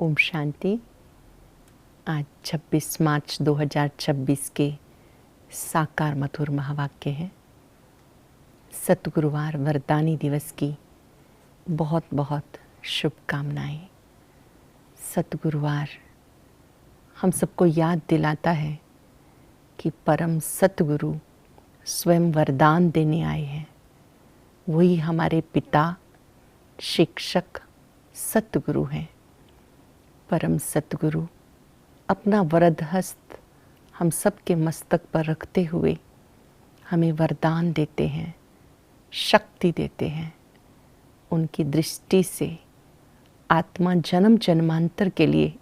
ओम शांति। आज 26 मार्च 2026 के साकार मधुर महावाक्य है। सतगुरुवार वरदानी दिवस की बहुत बहुत शुभकामनाएं। सतगुरुवार हम सबको याद दिलाता है कि परम सतगुरु स्वयं वरदान देने आए हैं। वही हमारे पिता, शिक्षक, सतगुरु हैं। परम सतगुरु अपना वरद हस्त हम सब के मस्तक पर रखते हुए हमें वरदान देते हैं, शक्ति देते हैं। उनकी दृष्टि से आत्मा जन्म जन्मांतर के लिए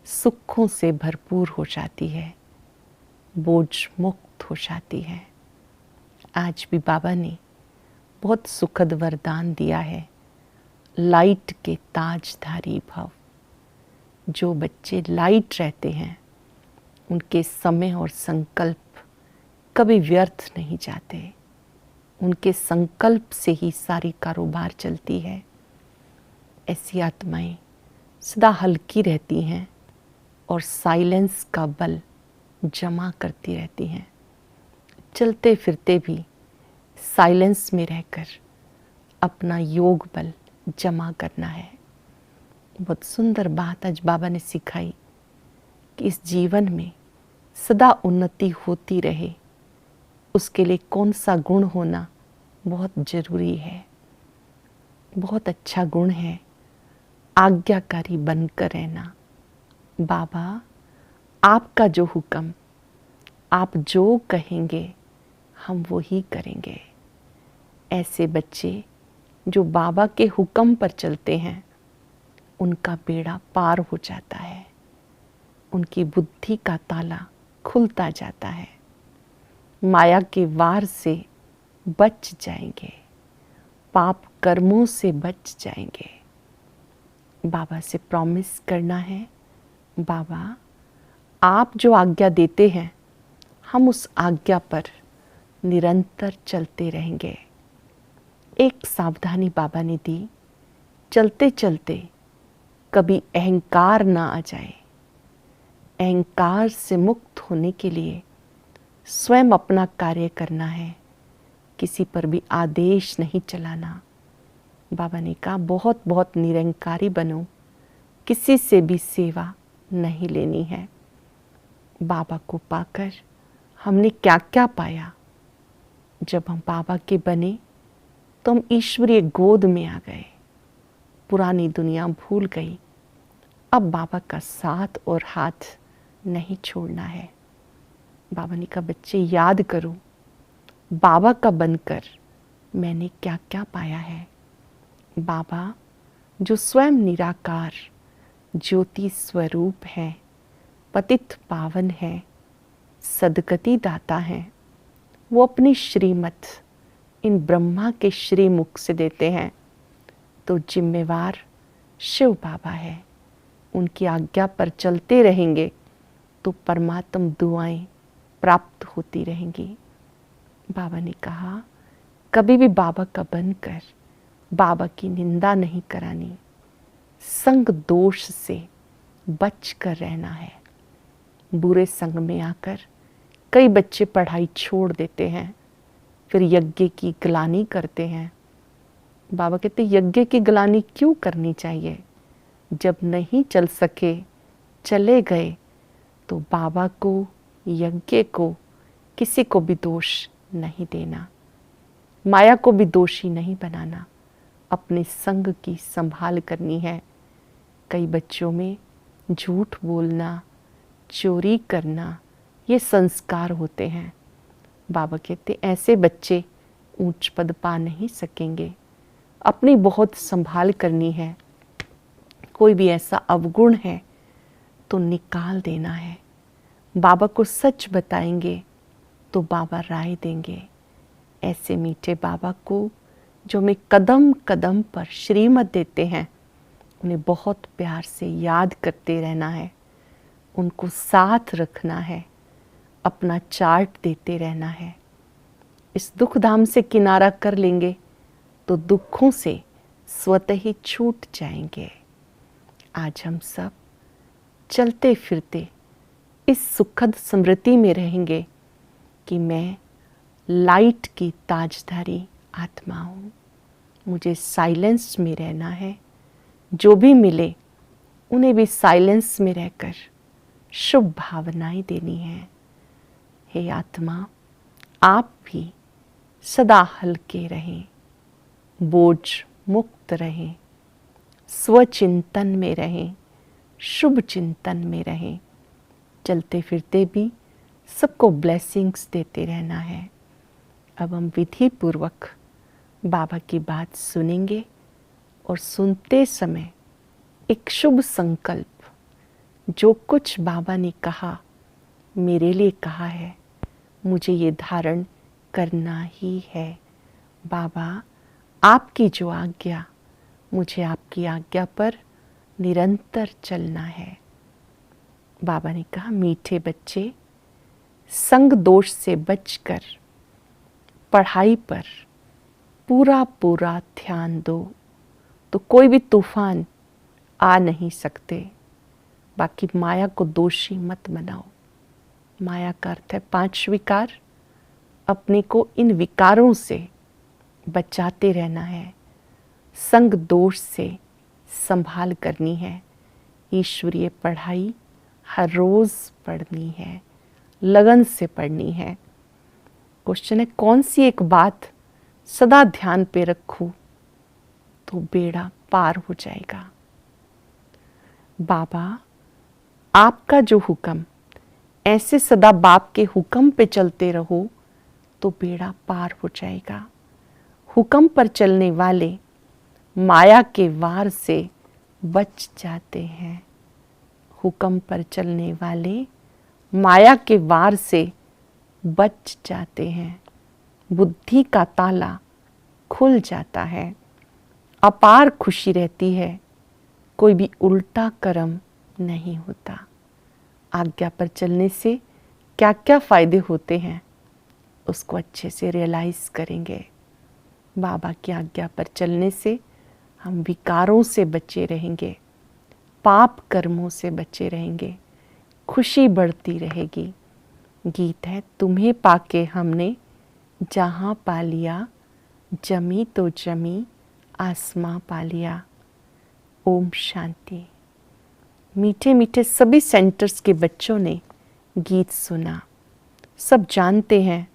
सुखों से भरपूर हो जाती है, बोझ मुक्त हो जाती है। आज भी बाबा ने बहुत सुखद वरदान दिया है, लाइट के ताजधारी भव। जो बच्चे लाइट रहते हैं उनके समय और संकल्प कभी व्यर्थ नहीं जाते। उनके संकल्प से ही सारी कारोबार चलती है। ऐसी आत्माएं सदा हल्की रहती हैं और साइलेंस का बल जमा करती रहती हैं। चलते फिरते भी साइलेंस में रहकर अपना योग बल जमा करना है। बहुत सुंदर बात आज बाबा ने सिखाई कि इस जीवन में सदा उन्नति होती रहे, उसके लिए कौन सा गुण होना बहुत जरूरी है। बहुत अच्छा गुण है आज्ञाकारी बनकर रहना। बाबा, आपका जो हुक्म, आप जो कहेंगे हम वो ही करेंगे। ऐसे बच्चे जो बाबा के हुक्म पर चलते हैं उनका बेड़ा पार हो जाता है। उनकी बुद्धि का ताला खुलता जाता है। माया के वार से बच जाएंगे, पाप कर्मों से बच जाएंगे। बाबा से प्रॉमिस करना है, बाबा आप जो आज्ञा देते हैं हम उस आज्ञा पर निरंतर चलते रहेंगे। एक सावधानी बाबा ने दी, चलते चलते कभी अहंकार ना आ जाए। अहंकार से मुक्त होने के लिए स्वयं अपना कार्य करना है, किसी पर भी आदेश नहीं चलाना। बाबा ने कहा बहुत बहुत निरंकारी बनो, किसी से भी सेवा नहीं लेनी है। बाबा को पाकर हमने क्या क्या पाया। जब हम बाबा के बने तो हम ईश्वरीय गोद में आ गए, पुरानी दुनिया भूल गई। अब बाबा का साथ और हाथ नहीं छोड़ना है। बाबा ने कहा बच्चे याद करो, बाबा का बनकर मैंने क्या क्या पाया है। बाबा जो स्वयं निराकार ज्योति स्वरूप है, पतित पावन है, सदगति दाता है, वो अपनी श्रीमत इन ब्रह्मा के श्रीमुख से देते हैं। तो जिम्मेवार शिव बाबा है। उनकी आज्ञा पर चलते रहेंगे तो परमात्म दुआएं प्राप्त होती रहेंगी। बाबा ने कहा कभी भी बाबा का बनकर बाबा की निंदा नहीं करानी, संग दोष से बच कर रहना है। बुरे संग में आकर कई बच्चे पढ़ाई छोड़ देते हैं, फिर यज्ञ की ग्लानि करते हैं। बाबा कहते यज्ञ की ग्लानि क्यों करनी चाहिए? जब नहीं चल सके, चले गए, तो बाबा को, यज्ञ को, किसी को भी दोष नहीं देना, माया को भी दोषी नहीं बनाना। अपने संग की संभाल करनी है। कई बच्चों में झूठ बोलना, चोरी करना, ये संस्कार होते हैं। बाबा कहते ऐसे बच्चे ऊंच पद पा नहीं सकेंगे। अपनी बहुत संभाल करनी है। कोई भी ऐसा अवगुण है तो निकाल देना है। बाबा को सच बताएंगे तो बाबा राय देंगे। ऐसे मीठे बाबा को जो हमें कदम कदम पर श्रीमत देते हैं, उन्हें बहुत प्यार से याद करते रहना है। उनको साथ रखना है, अपना चार्ट देते रहना है। इस दुख धाम से किनारा कर लेंगे तो दुखों से स्वतः ही छूट जाएंगे। आज हम सब चलते फिरते इस सुखद स्मृति में रहेंगे कि मैं लाइट की ताजधारी आत्मा हूँ। मुझे साइलेंस में रहना है। जो भी मिले उन्हें भी साइलेंस में रहकर शुभ भावनाएं देनी है। हे आत्मा, आप भी सदा हल्के रहें, बोझ मुक्त रहें, स्वचिंतन में रहें, शुभ चिंतन में रहें। चलते फिरते भी सबको ब्लेसिंग्स देते रहना है। अब हम विधि पूर्वक बाबा की बात सुनेंगे और सुनते समय एक शुभ संकल्प, जो कुछ बाबा ने कहा, मेरे लिए कहा है, मुझे ये धारण करना ही है। बाबा, आपकी जो आज्ञा, मुझे आपकी आज्ञा पर निरंतर चलना है। बाबा ने कहा, मीठे बच्चे, संग दोष से बचकर पढ़ाई पर पूरा पूरा ध्यान दो, तो कोई भी तूफान आ नहीं सकते। बाकी माया को दोषी मत बनाओ। माया का अर्थ है 5 विकार। अपने को इन विकारों से बचाते रहना है। संग दोष से संभाल करनी है। ईश्वरीय पढ़ाई हर रोज पढ़नी है, लगन से पढ़नी है। क्वेश्चन है, कौन सी एक बात सदा ध्यान पे रखूं तो बेड़ा पार हो जाएगा? बाबा, आपका जो हुक्म, ऐसे सदा बाप के हुक्म पे चलते रहो तो बेड़ा पार हो जाएगा। हुक्म पर चलने वाले माया के वार से बच जाते हैं। हुक्म पर चलने वाले माया के वार से बच जाते हैं। बुद्धि का ताला खुल जाता है। अपार खुशी रहती है। कोई भी उल्टा कर्म नहीं होता। आज्ञा पर चलने से क्या क्या फायदे होते हैं उसको अच्छे से रियलाइज करेंगे। बाबा की आज्ञा पर चलने से हम विकारों से बचे रहेंगे, पाप कर्मों से बचे रहेंगे, खुशी बढ़ती रहेगी। गीत है, तुम्हें पाके हमने जहाँ पा लिया, जमी तो जमी आसमां पा लिया। ओम शांति। मीठे मीठे सभी सेंटर्स के बच्चों ने गीत सुना। सब जानते हैं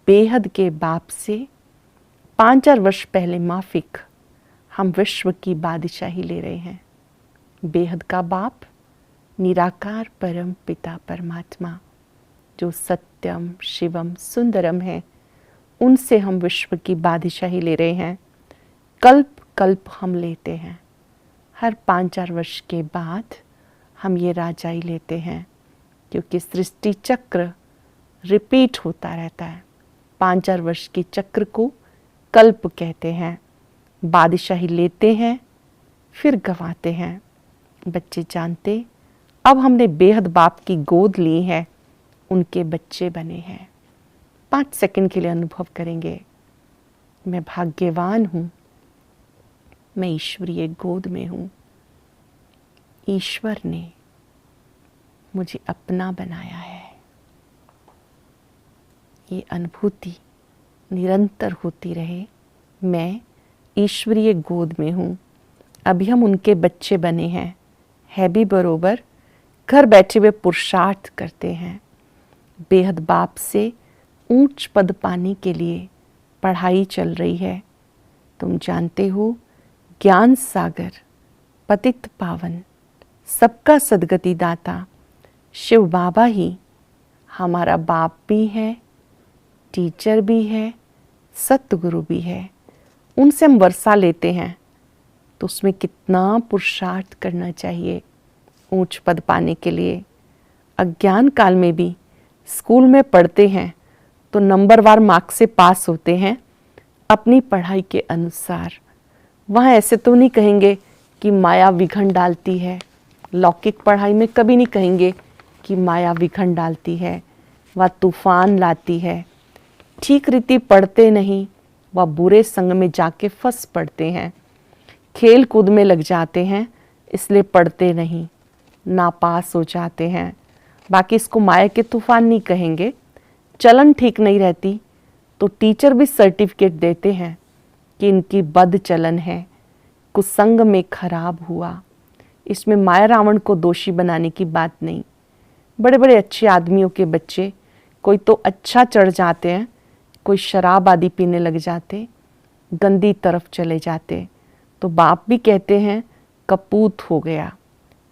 बेहद के बाप से 5000 वर्ष पहले माफिक हम विश्व की बादशाही ले रहे हैं। बेहद का बाप निराकार परम पिता परमात्मा, जो सत्यम शिवम सुंदरम है, उनसे हम विश्व की बादशाही ले रहे हैं। कल्प कल्प हम लेते हैं। हर 5000 वर्ष के बाद हम ये राजाई लेते हैं, क्योंकि सृष्टि चक्र रिपीट होता रहता है। 5000 वर्ष के चक्र को कल्प कहते हैं। बादशाही लेते हैं, फिर गंवाते हैं। बच्चे जानते, अब हमने बेहद बाप की गोद ली है, उनके बच्चे बने हैं। 5 सेकंड के लिए अनुभव करेंगे, मैं भाग्यवान हूँ, मैं ईश्वरीय गोद में हूँ। ईश्वर ने मुझे अपना बनाया है। ये अनुभूति निरंतर होती रहे। मैं ईश्वरीय गोद में हूँ। अभी हम उनके बच्चे बने हैं। है भी बरोबर, घर बैठे हुए पुरुषार्थ करते हैं। बेहद बाप से ऊंच पद पाने के लिए पढ़ाई चल रही है। तुम जानते हो, ज्ञान सागर, पतित पावन, सबका सदगति दाता शिव बाबा ही हमारा बाप भी है, टीचर भी है, सतगुरु भी है। उनसे हम वर्षा लेते हैं, तो उसमें कितना पुरुषार्थ करना चाहिए ऊंच पद पाने के लिए। अज्ञान काल में भी स्कूल में पढ़ते हैं तो नंबरवार मार्क्स से पास होते हैं अपनी पढ़ाई के अनुसार। वहाँ ऐसे तो नहीं कहेंगे कि माया विघन डालती है। लौकिक पढ़ाई में कभी नहीं कहेंगे कि माया विघन डालती है, वह तूफान लाती है। ठीक रीति पढ़ते नहीं, वह बुरे संग में जाके फंस पड़ते हैं। खेल कूद में लग जाते हैं, इसलिए पढ़ते नहीं, नापास हो जाते हैं। बाकी इसको माया के तूफान नहीं कहेंगे। चलन ठीक नहीं रहती तो टीचर भी सर्टिफिकेट देते हैं कि इनकी बद चलन है, कुसंग में खराब हुआ। इसमें माया रावण को दोषी बनाने की बात नहीं। बड़े बड़े अच्छे आदमियों के बच्चे कोई तो अच्छा चढ़ जाते हैं, कोई शराब आदि पीने लग जाते, गंदी तरफ चले जाते, तो बाप भी कहते हैं कपूत हो गया।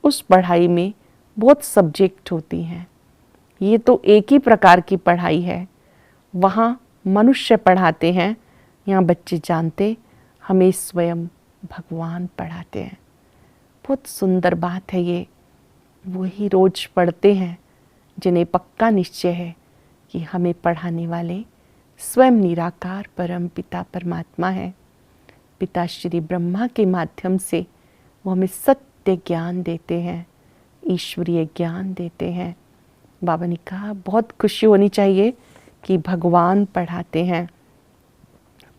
उस पढ़ाई में बहुत सब्जेक्ट होती हैं, ये तो एक ही प्रकार की पढ़ाई है। वहाँ मनुष्य पढ़ाते हैं, यहाँ बच्चे जानते हमें स्वयं भगवान पढ़ाते हैं। बहुत सुंदर बात है ये। वही रोज पढ़ते हैं जिन्हें पक्का निश्चय है कि हमें पढ़ाने वाले स्वयं निराकार परम पिता परमात्मा है। पिता श्री ब्रह्मा के माध्यम से वो हमें सत्य ज्ञान देते हैं, ईश्वरीय ज्ञान देते हैं। बाबा ने कहा बहुत खुशी होनी चाहिए कि भगवान पढ़ाते हैं।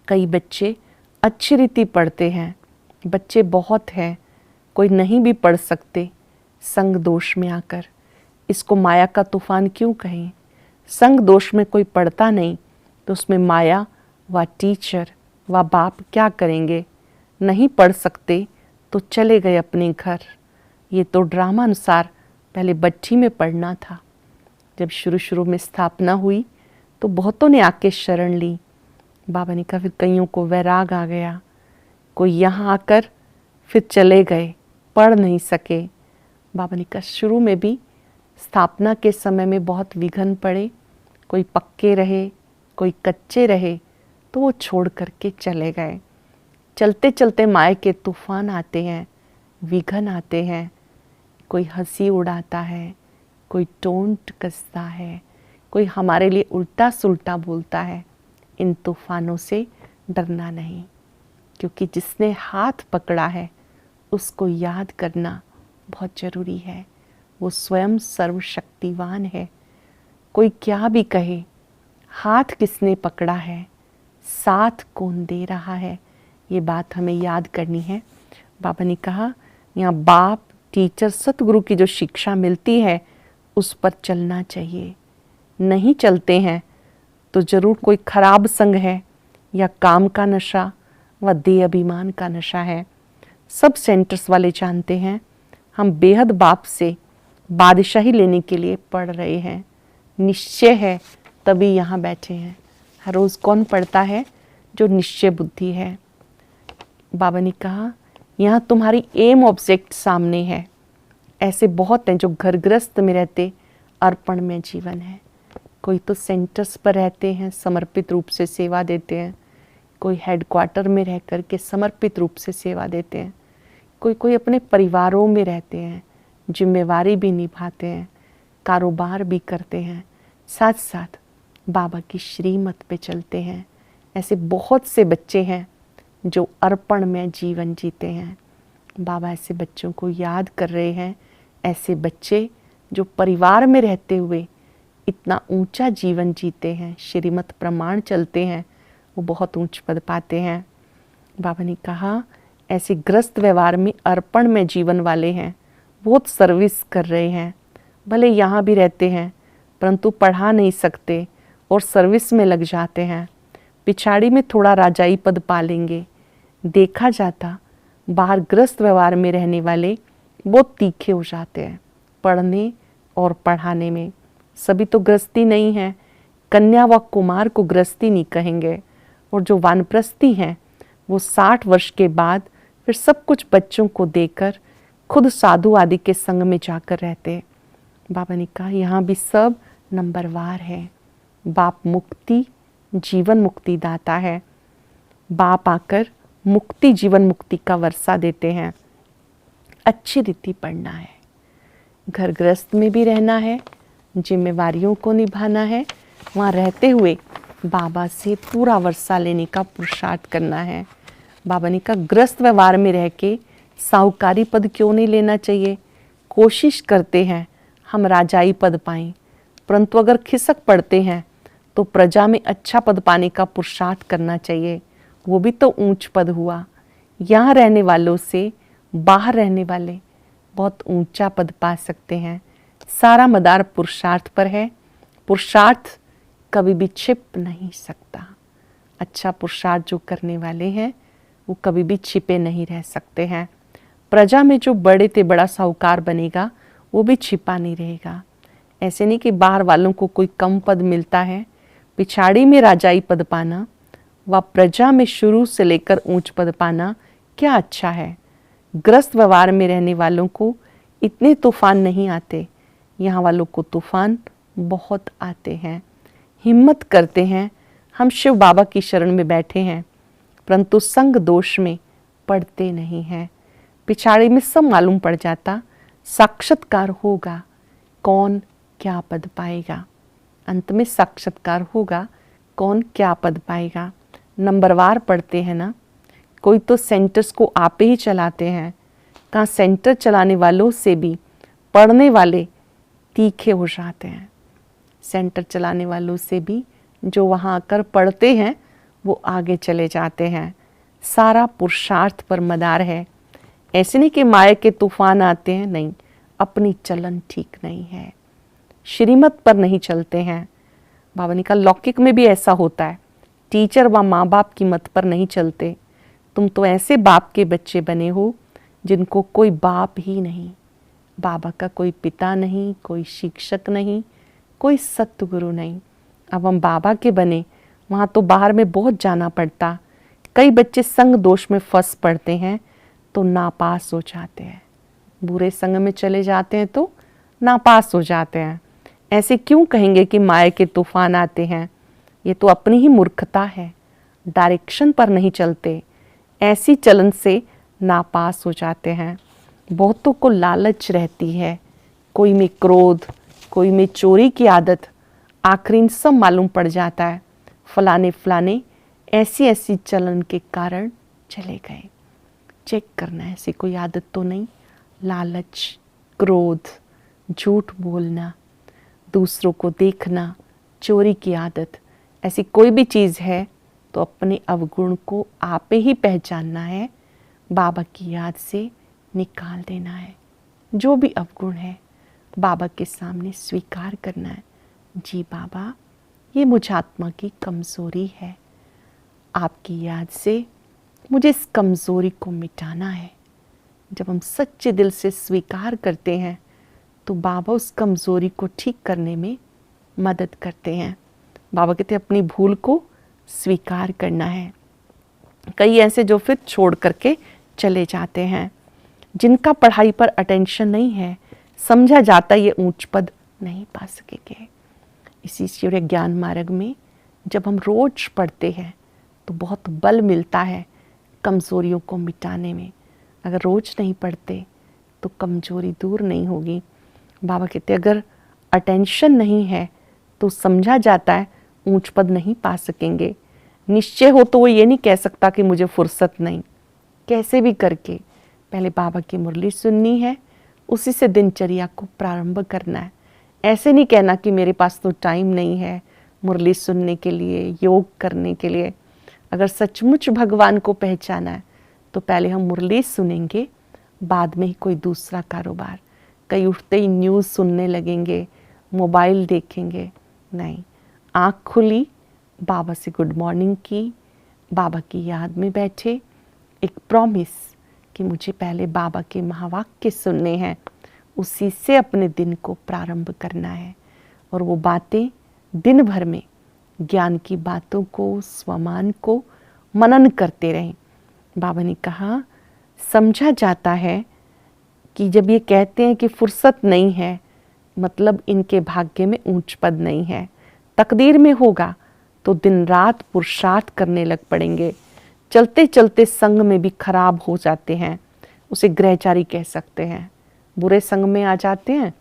कई बच्चे अच्छी रीति पढ़ते हैं, बच्चे बहुत हैं, कोई नहीं भी पढ़ सकते संग दोष में आकर। इसको माया का तूफान क्यों कहें? संग दोष में कोई पढ़ता नहीं तो उसमें माया व टीचर व बाप क्या करेंगे? नहीं पढ़ सकते तो चले गए अपने घर। ये तो ड्रामा अनुसार पहले बच्ची में पढ़ना था। जब शुरू शुरू में स्थापना हुई तो बहुतों ने आके शरण ली। बाबा ने कहा फिर कईयों को वैराग आ गया, कोई यहाँ आकर फिर चले गए, पढ़ नहीं सके। बाबा ने कहा शुरू में भी स्थापना के समय में बहुत विघ्न पड़े, कोई पक्के रहे, कोई कच्चे रहे, तो वो छोड़ करके चले गए। चलते चलते माया के तूफान आते हैं, विघ्न आते हैं, कोई हंसी उड़ाता है, कोई टोंट कसता है, कोई हमारे लिए उल्टा सुल्टा बोलता है। इन तूफानों से डरना नहीं, क्योंकि जिसने हाथ पकड़ा है उसको याद करना बहुत ज़रूरी है। वो स्वयं सर्वशक्तिवान है। कोई क्या भी कहे, हाथ किसने पकड़ा है, साथ कौन दे रहा है, ये बात हमें याद करनी है। बाबा ने कहा यहाँ बाप टीचर सतगुरु की जो शिक्षा मिलती है उस पर चलना चाहिए। नहीं चलते हैं तो ज़रूर कोई खराब संग है, या काम का नशा व देह अभिमान का नशा है। सब सेंटर्स वाले जानते हैं हम बेहद बाप से बादशाही लेने के लिए पढ़ रहे हैं। निश्चय है तभी यहाँ बैठे हैं। हर रोज़ कौन पढ़ता है? जो निश्चय बुद्धि है। बाबा ने कहा यहाँ तुम्हारी एम ऑब्जेक्ट सामने है। ऐसे बहुत हैं जो घर गृहस्थ में रहते अर्पण में जीवन है। कोई तो सेंटर्स पर रहते हैं, समर्पित रूप से सेवा देते हैं। कोई हेडक्वार्टर में रह कर के समर्पित रूप से सेवा देते हैं। कोई अपने परिवारों में रहते हैं, जिम्मेवारी भी निभाते हैं, कारोबार भी करते हैं, साथ साथ बाबा की श्रीमत पे चलते हैं। ऐसे बहुत से बच्चे हैं जो अर्पण में जीवन जीते हैं। बाबा ऐसे बच्चों को याद कर रहे हैं। ऐसे बच्चे जो परिवार में रहते हुए इतना ऊंचा जीवन जीते हैं, श्रीमत प्रमाण चलते हैं, वो बहुत ऊंच पद पाते हैं। बाबा ने कहा ऐसे ग्रस्त व्यवहार में अर्पण में जीवन वाले हैं, बहुत सर्विस कर रहे हैं। भले यहाँ भी रहते हैं परंतु पढ़ा नहीं सकते और सर्विस में लग जाते हैं। पिछाड़ी में थोड़ा राजाई पद पा लेंगे। देखा जाता बाहर ग्रस्त व्यवहार में रहने वाले बहुत तीखे हो जाते हैं पढ़ने और पढ़ाने में। सभी तो गृहस्थी नहीं है, कन्या व कुमार को गृहस्थी नहीं कहेंगे। और जो वानप्रस्थी हैं वो 60 वर्ष के बाद फिर सब कुछ बच्चों को देकर खुद साधु आदि के संग में जाकर रहते। बाबा ने कहा यहाँ भी सब नंबरवार है। बाप मुक्ति जीवन मुक्ति दाता है। बाप आकर मुक्ति जीवन मुक्ति का वर्षा देते हैं। अच्छी रीति पढ़ना है, घर गृहस्थ में भी रहना है, जिम्मेवारियों को निभाना है, वहाँ रहते हुए बाबा से पूरा वर्षा लेने का पुरुषार्थ करना है। बाबा ने कहा ग्रस्त व्यवहार में रह के साहूकारी पद क्यों नहीं लेना चाहिए। कोशिश करते हैं हम राजाई पद पाएं, परंतु अगर खिसक पड़ते हैं तो प्रजा में अच्छा पद पाने का पुरुषार्थ करना चाहिए। वो भी तो ऊंच पद हुआ। यहाँ रहने वालों से बाहर रहने वाले बहुत ऊंचा पद पा सकते हैं। सारा मदार पुरुषार्थ पर है। पुरुषार्थ कभी भी छिप नहीं सकता। अच्छा पुरुषार्थ जो करने वाले हैं वो कभी भी छिपे नहीं रह सकते हैं। प्रजा में जो बड़े से बड़ा साहूकार बनेगा वो भी छिपा नहीं रहेगा। ऐसे नहीं कि बाहर वालों को कोई कम पद मिलता है। पिछाड़ी में राजाई पद पाना व प्रजा में शुरू से लेकर ऊंच पद पाना क्या अच्छा है। ग्रस्त व्यवहार में रहने वालों को इतने तूफान नहीं आते, यहाँ वालों को तूफान बहुत आते हैं। हिम्मत करते हैं, हम शिव बाबा की शरण में बैठे हैं, परंतु संग दोष में पड़ते नहीं हैं। पिछाड़ी में सब मालूम पड़ जाता, साक्षात्कार होगा, कौन क्या पद पाएगा। अंत में साक्षात्कार होगा, कौन क्या पद पाएगा। नंबरवार पढ़ते हैं ना, कोई तो सेंटर्स को आप ही चलाते हैं। कहाँ सेंटर चलाने वालों से भी पढ़ने वाले तीखे हो जाते हैं। सेंटर चलाने वालों से भी जो वहाँ आकर पढ़ते हैं वो आगे चले जाते हैं। सारा पुरुषार्थ पर मदार है। ऐसे नहीं कि माया के तूफान आते हैं, नहीं, अपनी चलन ठीक नहीं है, श्रीमत पर नहीं चलते हैं। बाबा ने कहा लौकिक में भी ऐसा होता है, टीचर व माँ बाप की मत पर नहीं चलते। तुम तो ऐसे बाप के बच्चे बने हो जिनको कोई बाप ही नहीं, बाबा का कोई पिता नहीं, कोई शिक्षक नहीं, कोई सतगुरु नहीं। अब हम बाबा के बने, वहाँ तो बाहर में बहुत जाना पड़ता। कई बच्चे संग दोष में फंस पड़ते हैं तो नापास हो जाते हैं। बुरे संग में चले जाते हैं तो नापास हो जाते हैं। ऐसे क्यों कहेंगे कि माया के तूफान आते हैं? ये तो अपनी ही मूर्खता है। डायरेक्शन पर नहीं चलते, ऐसी चलन से नापास हो जाते हैं। बहुतों को लालच रहती है, कोई में क्रोध, कोई में चोरी की आदत। आखिर सब मालूम पड़ जाता है, फलाने फलाने ऐसी ऐसी चलन के कारण चले गए। चेक करना है ऐसी कोई आदत तो नहीं। लालच, क्रोध, झूठ बोलना, दूसरों को देखना, चोरी की आदत, ऐसी कोई भी चीज़ है तो अपने अवगुण को आप ही पहचानना है, बाबा की याद से निकाल देना है। जो भी अवगुण है बाबा के सामने स्वीकार करना है। जी बाबा, ये मुझ आत्मा की कमज़ोरी है, आपकी याद से मुझे इस कमज़ोरी को मिटाना है। जब हम सच्चे दिल से स्वीकार करते हैं तो बाबा उस कमज़ोरी को ठीक करने में मदद करते हैं। बाबा कहते हैं अपनी भूल को स्वीकार करना है। कई ऐसे जो फिर छोड़ करके चले जाते हैं, जिनका पढ़ाई पर अटेंशन नहीं है, समझा जाता ये ऊंच पद नहीं पा सकेंगे। इसी सूर्य ज्ञान मार्ग में जब हम रोज पढ़ते हैं तो बहुत बल मिलता है कमज़ोरियों को मिटाने में। अगर रोज नहीं पढ़ते तो कमज़ोरी दूर नहीं होगी। बाबा कहते अगर अटेंशन नहीं है तो समझा जाता है ऊंच पद नहीं पा सकेंगे। निश्चय हो तो वो ये नहीं कह सकता कि मुझे फुर्सत नहीं। कैसे भी करके पहले बाबा की मुरली सुननी है, उसी से दिनचर्या को प्रारंभ करना है। ऐसे नहीं कहना कि मेरे पास तो टाइम नहीं है मुरली सुनने के लिए, योग करने के लिए। अगर सचमुच भगवान को पहचाना है तो पहले हम मुरली सुनेंगे, बाद में ही कोई दूसरा कारोबार। कई उठते ही न्यूज़ सुनने लगेंगे, मोबाइल देखेंगे, नहीं। आँख खुली, बाबा से गुड मॉर्निंग की, बाबा की याद में बैठे, एक प्रॉमिस कि मुझे पहले बाबा के महावाक्य सुनने हैं, उसी से अपने दिन को प्रारंभ करना है। और वो बातें दिन भर में ज्ञान की बातों को, स्वमान को मनन करते रहें। बाबा ने कहा समझा जाता है कि जब ये कहते हैं कि फुर्सत नहीं है, मतलब इनके भाग्य में ऊंच पद नहीं है। तकदीर में होगा तो दिन रात पुरुषार्थ करने लग पड़ेंगे। चलते चलते संग में भी खराब हो जाते हैं, उसे ग्रहचारी कह सकते हैं। बुरे संग में आ जाते हैं,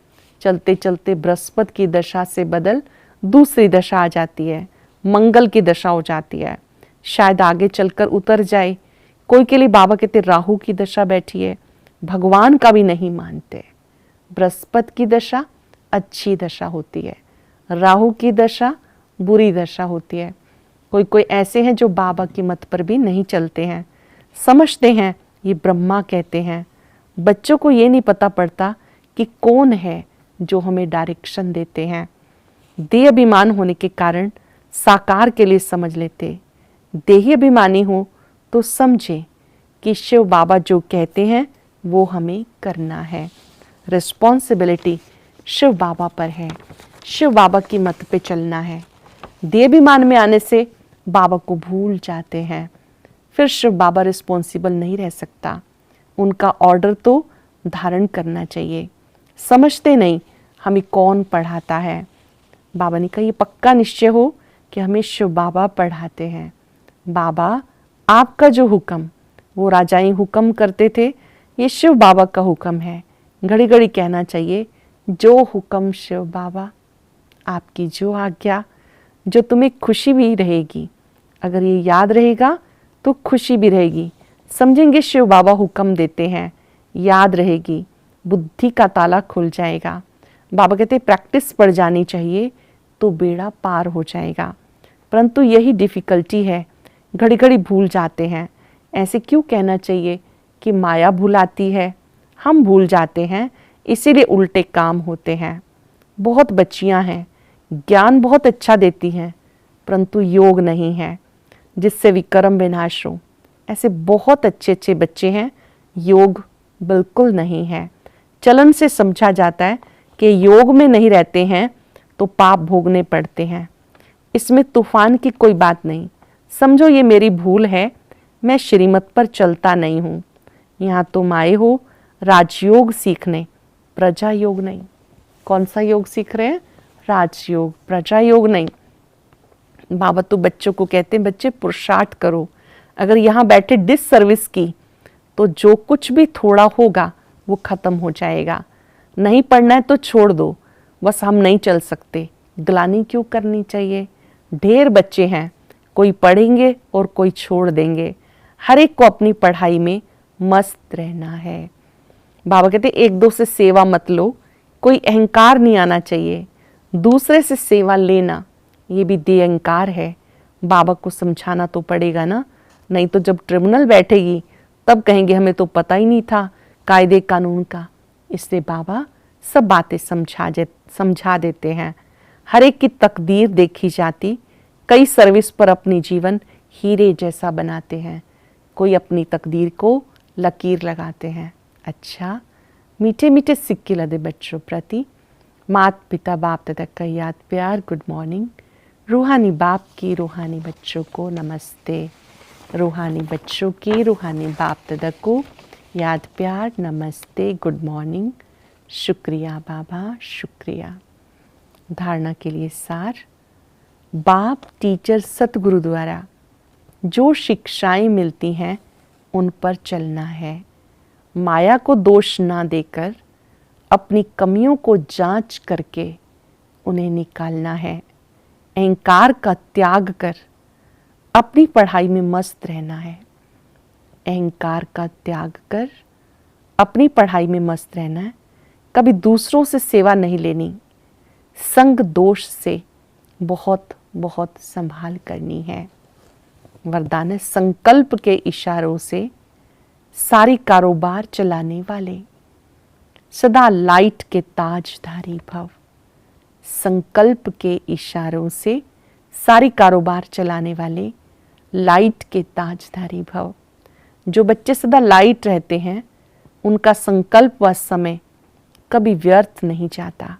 चलते चलते बृहस्पति की दशा से बदल दूसरी दशा आ जाती है, मंगल की दशा हो जाती है। शायद आगे चलकर उतर जाए। कोई के लिए बाबा कहते राहु की दशा बैठी है, भगवान का भी नहीं मानते। बृहस्पति की दशा अच्छी दशा होती है, राहु की दशा बुरी दशा होती है। कोई कोई ऐसे हैं जो बाबा की मत पर भी नहीं चलते हैं, समझते हैं ये ब्रह्मा कहते हैं, बच्चों को ये नहीं पता पड़ता कि कौन है जो हमें डायरेक्शन देते हैं। देह अभिमान होने के कारण साकार के लिए समझ लेते, देही अभिमानी हो तो समझे कि शिव बाबा जो कहते हैं वो हमें करना है। रिस्पॉन्सिबिलिटी शिव बाबा पर है, शिव बाबा की मत पे चलना है। देहाभिमान में आने से बाबा को भूल जाते हैं, फिर शिव बाबा रिस्पॉन्सिबल नहीं रह सकता। उनका ऑर्डर तो धारण करना चाहिए। समझते नहीं हमें कौन पढ़ाता है। बाबा ने कहा ये पक्का निश्चय हो कि हमें शिव बाबा पढ़ाते हैं। बाबा आपका जो हुक्म, वो राजाएं हुक्म करते थे, ये शिव बाबा का हुक्म है। घड़ी घड़ी कहना चाहिए जो हुक्म शिव बाबा, आपकी जो आज्ञा, जो तुम्हें खुशी भी रहेगी। अगर ये याद रहेगा तो खुशी भी रहेगी। समझेंगे शिव बाबा हुक्म देते हैं, याद रहेगी, बुद्धि का ताला खुल जाएगा। बाबा कहते प्रैक्टिस पड़ जानी चाहिए तो बेड़ा पार हो जाएगा। परंतु यही डिफ़िकल्टी है, घड़ी घड़ी भूल जाते हैं। ऐसे क्यों कहना चाहिए कि माया भुलाती है? हम भूल जाते हैं, इसीलिए उल्टे काम होते हैं। बहुत बच्चियां हैं, ज्ञान बहुत अच्छा देती हैं, परंतु योग नहीं है, जिससे विक्रम विनाश हो। ऐसे बहुत अच्छे अच्छे बच्चे हैं, योग बिल्कुल नहीं है। चलन से समझा जाता है कि योग में नहीं रहते हैं तो पाप भोगने पड़ते हैं। इसमें तूफान की कोई बात नहीं। समझो ये मेरी भूल है, मैं श्रीमत पर चलता नहीं हूँ। यहाँ तुम आए हो राजयोग सीखने, प्रजा योग नहीं। कौन सा योग सीख रहे हैं? राजयोग, प्रजा योग नहीं। बाबा तो बच्चों को कहते हैं बच्चे पुरुषार्थ करो। अगर यहाँ बैठे डिससर्विस की तो जो कुछ भी थोड़ा होगा वो खत्म हो जाएगा। नहीं पढ़ना है तो छोड़ दो, बस हम नहीं चल सकते। ग्लानि क्यों करनी चाहिए? ढेर बच्चे हैं, कोई पढ़ेंगे और कोई छोड़ देंगे। हर एक को अपनी पढ़ाई में मस्त रहना है। बाबा कहते एक दो से सेवा मत लो, कोई अहंकार नहीं आना चाहिए। दूसरे से सेवा लेना ये भी देहंकार है। बाबा को समझाना तो पड़ेगा ना, नहीं तो जब ट्रिब्यूनल बैठेगी तब कहेंगे हमें तो पता ही नहीं था कायदे कानून का। इसलिए बाबा सब बातें समझा देते हैं। हर एक की तकदीर देखी जाती। कई सर्विस पर अपनी जीवन हीरे जैसा बनाते हैं, कोई अपनी तकदीर को लकीर लगाते हैं। अच्छा, मीठे मीठे सिक्के लदे बच्चों प्रति माता पिता बाप दादा का याद प्यार गुड मॉर्निंग। रूहानी बाप की रूहानी बच्चों को नमस्ते। रूहानी बच्चों की रूहानी बाप दादा को याद प्यार नमस्ते गुड मॉर्निंग। शुक्रिया बाबा, शुक्रिया। धारणा के लिए सार, बाप टीचर सतगुरु द्वारा जो शिक्षाएं मिलती हैं उन पर चलना है। माया को दोष ना देकर अपनी कमियों को जांच करके उन्हें निकालना है। अहंकार का त्याग कर अपनी पढ़ाई में मस्त रहना है। अहंकार का त्याग कर अपनी पढ़ाई में मस्त रहना है। कभी दूसरों से सेवा नहीं लेनी। संग दोष से बहुत बहुत संभाल करनी है। वरदान है संकल्प के इशारों से सारी कारोबार चलाने वाले सदा लाइट के ताजधारी भव। संकल्प के इशारों से सारी कारोबार चलाने वाले लाइट के ताजधारी भव। जो बच्चे सदा लाइट रहते हैं उनका संकल्प व समय कभी व्यर्थ नहीं जाता।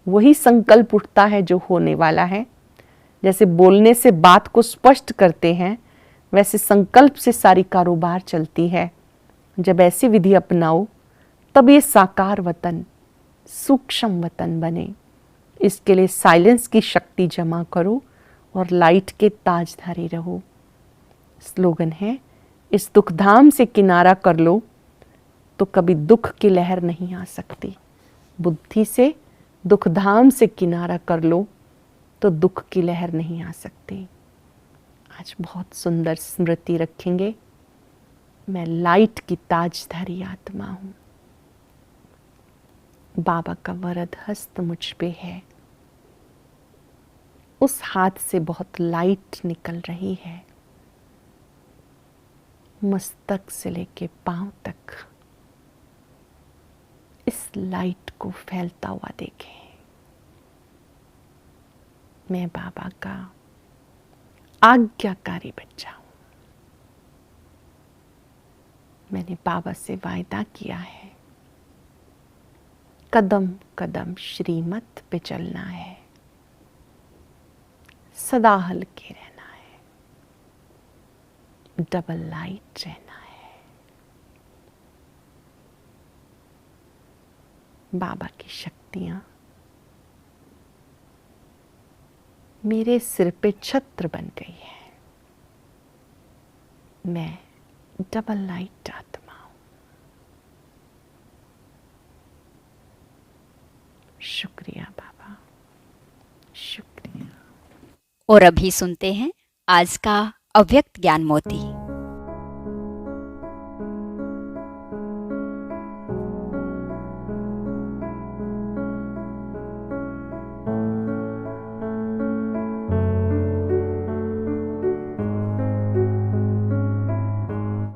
वही संकल्प उठता है जो होने वाला है। जैसे बोलने से बात को स्पष्ट करते हैं, वैसे संकल्प से सारी कारोबार चलती है। जब ऐसी विधि अपनाओ तब ये साकार वतन, सूक्ष्म वतन बने। इसके लिए साइलेंस की शक्ति जमा करो और लाइट के ताजधारी रहो। स्लोगन है, इस दुखधाम से किनारा कर लो तो कभी दुख की लहर नहीं आ सकती। बुद्धि से दुखधाम से किनारा कर लो तो दुख की लहर नहीं आ सकती। आज बहुत सुंदर स्मृति रखेंगे, मैं लाइट की ताजधारी आत्मा हूँ। बाबा का वरद हस्त मुझ पे है। उस हाथ से बहुत लाइट निकल रही है, मस्तक से लेके पांव तक। लाइट को फैलता हुआ देखें। मैं बाबा का आज्ञाकारी बच्चा हूं। मैंने बाबा से वायदा किया है, कदम कदम श्रीमत पे चलना है, सदा हल्के रहना है, डबल लाइट रहना है। बाबा की शक्तियां मेरे सिर पे छत्र बन गई है। मैं डबल लाइट आत्मा हूं। शुक्रिया बाबा, शुक्रिया। और अभी सुनते हैं आज का अव्यक्त ज्ञान मोती।